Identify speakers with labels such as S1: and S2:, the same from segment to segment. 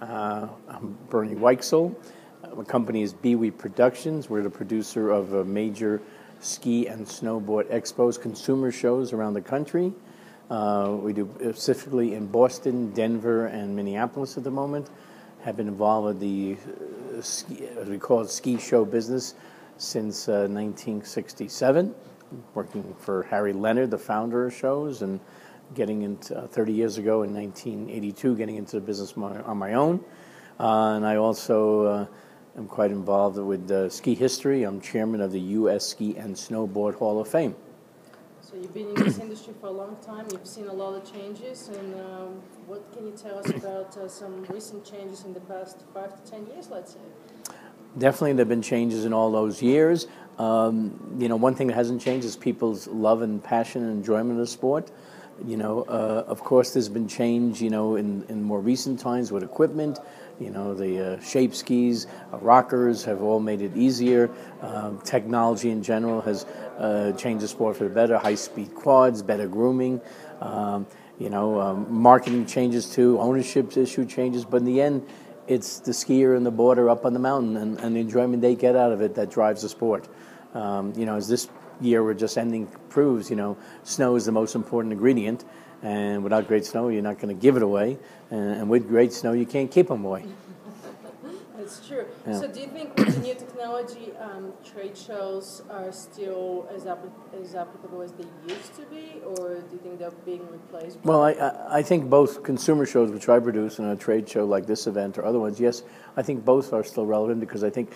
S1: I'm Bernie Weichsel. My company is BEWI Productions. We're the producer of major ski and snowboard expos, consumer shows around the country. We do specifically in Boston, Denver, and Minneapolis at the moment. Have been involved with the, as we call it, ski show business since 1967, working for Harry Leonard, the founder of shows, and getting into 30 years ago in 1982, getting into the business on my own. And I also am quite involved with ski history. I'm chairman of the U.S. Ski and Snowboard Hall of Fame.
S2: So you've been in this industry for a long time. You've seen a lot of changes. And what can you tell us about some recent changes in the past 5 to 10 years, let's say?
S1: Definitely, there have been changes in all those years. One thing that hasn't changed is people's love and passion and enjoyment of the sport. Of course, there's been change, in more recent times with equipment. The shape skis, rockers have all made it easier. Technology in general has changed the sport for the better. High-speed quads, better grooming. Marketing changes too. Ownership issue changes. But in the end, it's the skier and the boarder up on the mountain and the enjoyment they get out of it that drives the sport. As this year we're just ending proves, snow is the most important ingredient, and without great snow you're not going to give it away, and with great snow you can't keep them away.
S2: That's true.
S1: Yeah.
S2: So do you think with the new technology, trade shows are still as applicable as they used to be, or do you think they're being replaced by...
S1: Well, I think both consumer shows, which I produce, and a trade show like this event or other ones, yes, I think both are still relevant, because I think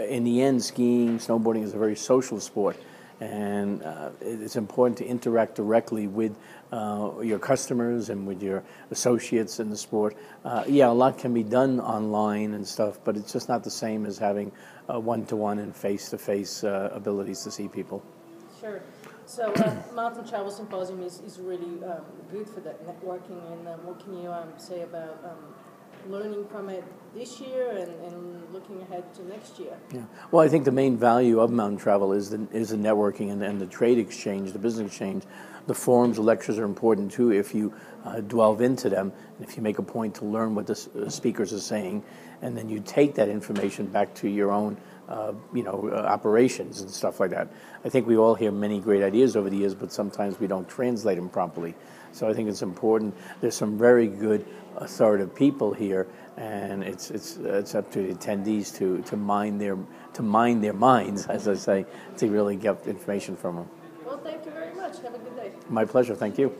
S1: in the end skiing, snowboarding is a very social sport. And it's important to interact directly with your customers and with your associates in the sport. A lot can be done online and stuff, but it's just not the same as having one-to-one and face-to-face abilities to see people.
S2: Sure. So Mountain Travel Symposium is really good for that networking. And what can you say about learning from it this year and looking ahead to next year?
S1: Yeah. Well, I think the main value of mountain travel is the networking and the trade exchange, the business exchange. The forums, the lectures are important too if you delve into them, and if you make a point to learn what the speakers are saying, and then you take that information back to your own operations and stuff like that. I think we all hear many great ideas over the years, but sometimes we don't translate them properly. So I think it's important. There's some very good authoritative people here, and it's up to the attendees to mind their minds, as I say, to really get information from them.
S2: Well, thank you very much. Have a good day.
S1: My pleasure. Thank you.